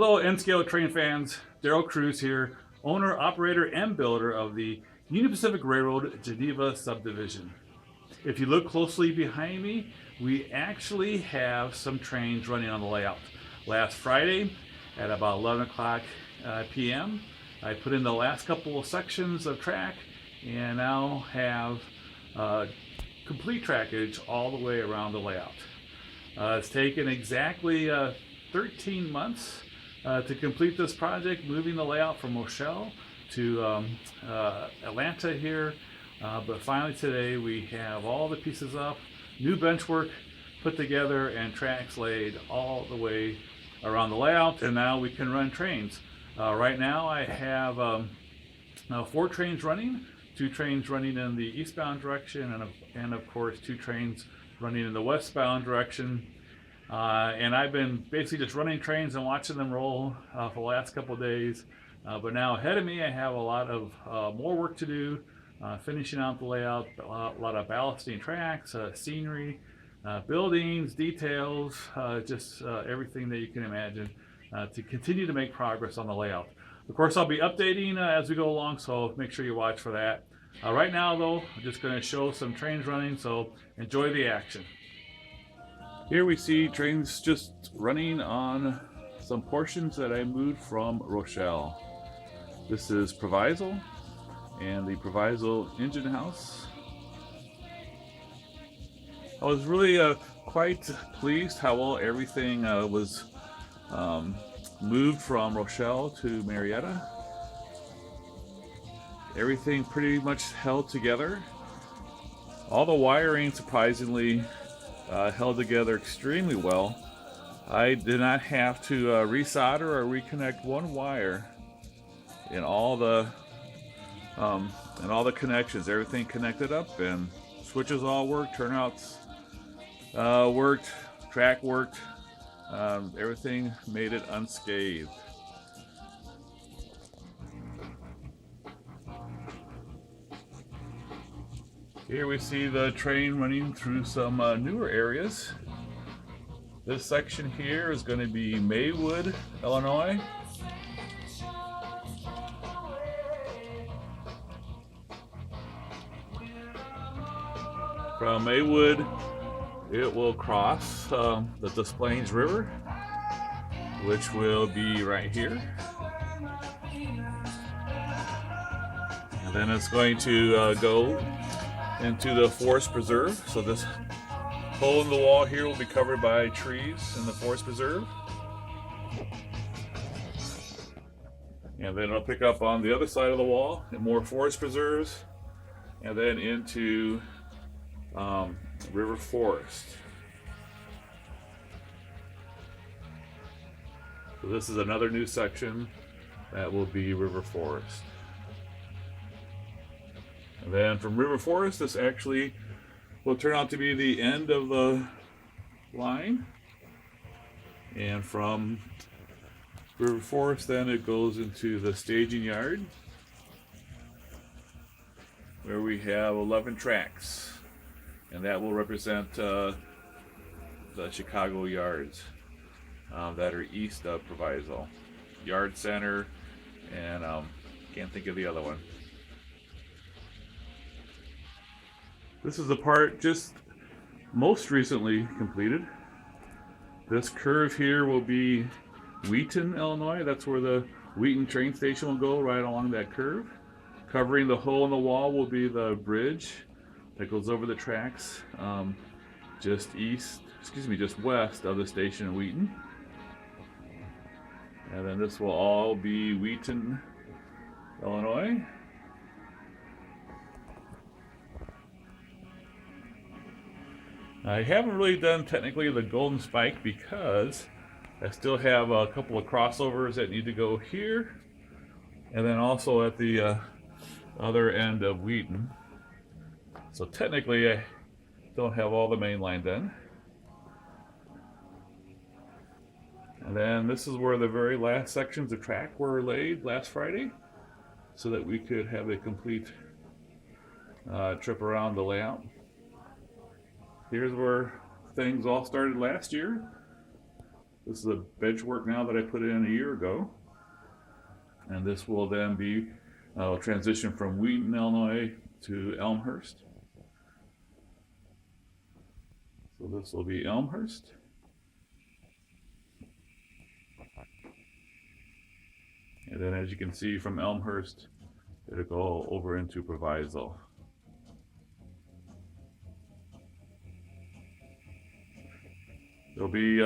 Hello, N-Scale train fans. Daryl Cruz here, owner, operator, and builder of the Union Pacific Railroad Geneva Subdivision. If you look closely behind me, we actually have some trains running on the layout. Last Friday at about 11 o'clock p.m., I put in the last couple of sections of track and now have complete trackage all the way around the layout. It's taken exactly 13 months to complete this project, moving the layout from Rochelle to Atlanta here. But finally today we have all the pieces up, new bench work put together, and tracks laid all the way around the layout, and now we can run trains. Right now I have 4 trains running, 2 trains running in the eastbound direction, and of course 2 trains running in the westbound direction. And I've been basically just running trains and watching them roll for the last couple of days. But now ahead of me, I have a lot of more work to do, finishing out the layout, a lot of ballasting tracks, scenery, buildings, details, just everything that you can imagine to continue to make progress on the layout. Of course, I'll be updating as we go along, so make sure you watch for that. Right now, though, I'm just going to show some trains running, so enjoy the action. Here we see trains just running on some portions that I moved from Rochelle. This is Proviso and the Proviso engine house. I was really quite pleased how well everything was moved from Rochelle to Marietta. Everything pretty much held together. All the wiring, surprisingly, held together extremely well. I did not have to resolder or reconnect one wire in all the connections. Everything connected up, and switches all worked, turnouts worked, track worked. Everything made it unscathed. Here we see the train running through some newer areas. This section here is going to be Maywood, Illinois. From Maywood, it will cross the Des Plaines River, which will be right here. And then it's going to go into the forest preserve. So this hole in the wall here will be covered by trees in the forest preserve. And then it'll pick up on the other side of the wall and more forest preserves, and then into river forest. So this is another new section that will be river forest. And then from river forest, this actually will turn out to be the end of the line. And from river forest, then it goes into the staging yard, where we have 11 tracks. And that will represent the Chicago yards that are east of Proviso. Yard Center, and can't think of the other one. This is the part just most recently completed. This curve here will be Wheaton, Illinois. That's where the Wheaton train station will go, right along that curve. Covering the hole in the wall will be the bridge that goes over the tracks just west of the station in Wheaton. And then this will all be Wheaton, Illinois. I haven't really done technically the Golden Spike because I still have a couple of crossovers that need to go here, and then also at the other end of Wheaton. So technically I don't have all the main line done. And then this is where the very last sections of track were laid last Friday, so that we could have a complete trip around the layout. Here's where things all started last year. This is a bench work now that I put in a year ago. And this will then be transition from Wheaton, Illinois to Elmhurst. So this will be Elmhurst. And then as you can see from Elmhurst, it'll go over into Proviso. There'll be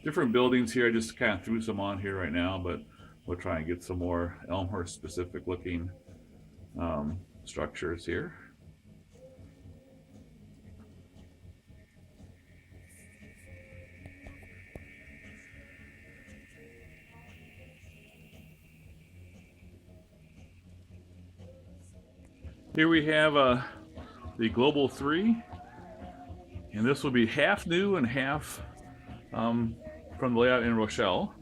different buildings here. I just kind of threw some on here right now, but we'll try and get some more Elmhurst specific looking structures here. Here we have the Global 3, and this will be half new and half from the layout in Rochelle.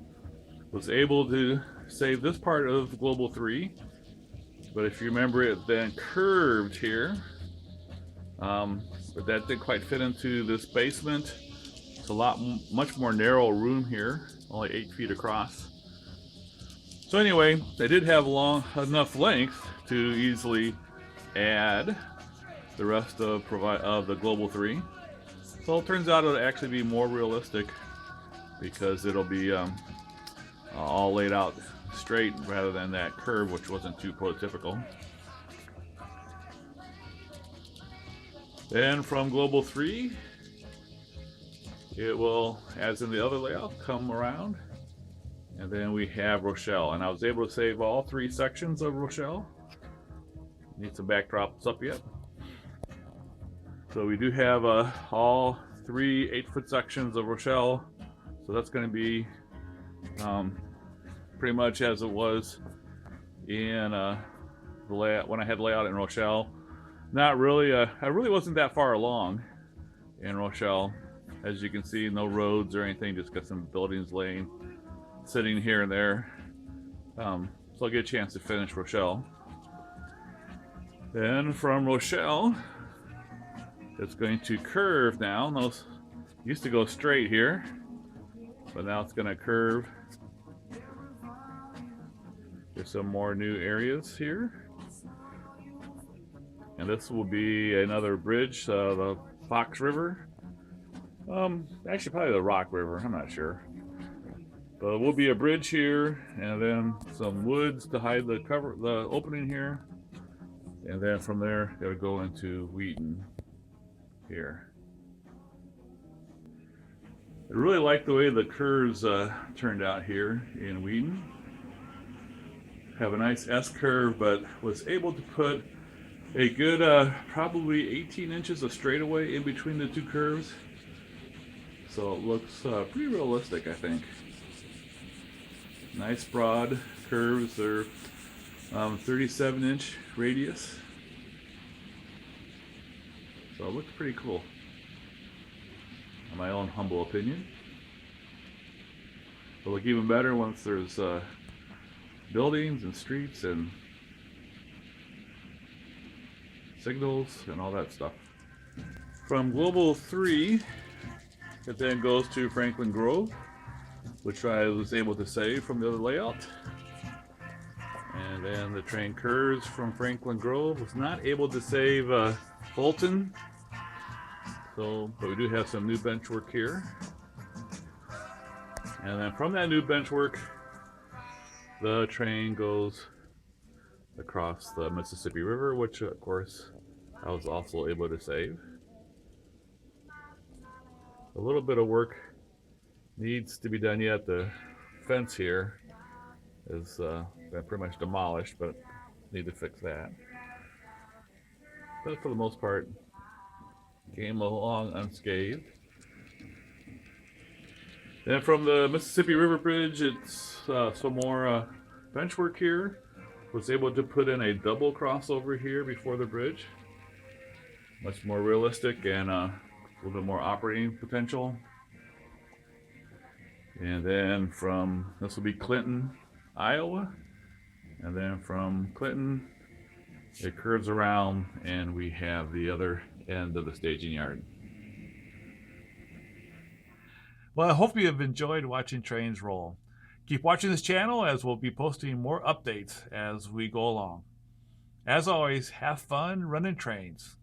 Was able to save this part of Global 3, but if you remember, it then curved here, but that didn't quite fit into this basement. It's a much more narrow room here, only 8 feet across. So anyway, they did have enough length to easily add the rest of the Global 3. So it turns out it'll actually be more realistic because it'll be all laid out straight rather than that curve, which wasn't too prototypical. Then from Global 3, it will, as in the other layout, come around. And then we have Rochelle. And I was able to save all 3 sections of Rochelle. Need some backdrops up yet. So we do have all 3 8-foot sections of Rochelle. So that's going to be pretty much as it was in the layout when I had layout in Rochelle. Not really. I really wasn't that far along in Rochelle. As you can see, no roads or anything. Just got some buildings laying, sitting here and there. So I'll get a chance to finish Rochelle. Then from Rochelle, it's going to curve now. Those used to go straight here, but now it's going to curve. There's some more new areas here. And this will be another bridge, the Fox River. Actually probably the Rock River, I'm not sure. But it will be a bridge here, and then some woods to hide the opening here. And then from there, it'll go into Wheaton here. I really like the way the curves turned out here in Wheaton. Have a nice S-curve, but was able to put a good probably 18 inches of straightaway in between the 2 curves. So it looks pretty realistic, I think. Nice broad curves. They're 37-inch radius. So it looks pretty cool, in my own humble opinion. It'll look even better once there's buildings and streets and signals and all that stuff. From Global 3, it then goes to Franklin Grove, which I was able to save from the other layout. And then the train curves from Franklin Grove. Was not able to save Fulton, but we do have some new bench work here. And then from that new bench work, the train goes across the Mississippi River, which of course I was also able to save. A little bit of work needs to be done yet. The fence here has been pretty much demolished, but need to fix that. But for the most part, came along unscathed. Then from the Mississippi River Bridge, it's some more bench work here. Was able to put in a double crossover here before the bridge. Much more realistic and a little bit more operating potential. And then this will be Clinton, Iowa. And then from Clinton, it curves around and we have the other end of the staging yard. Well, I hope you have enjoyed watching trains roll. Keep watching this channel as we'll be posting more updates as we go along. As always, have fun running trains.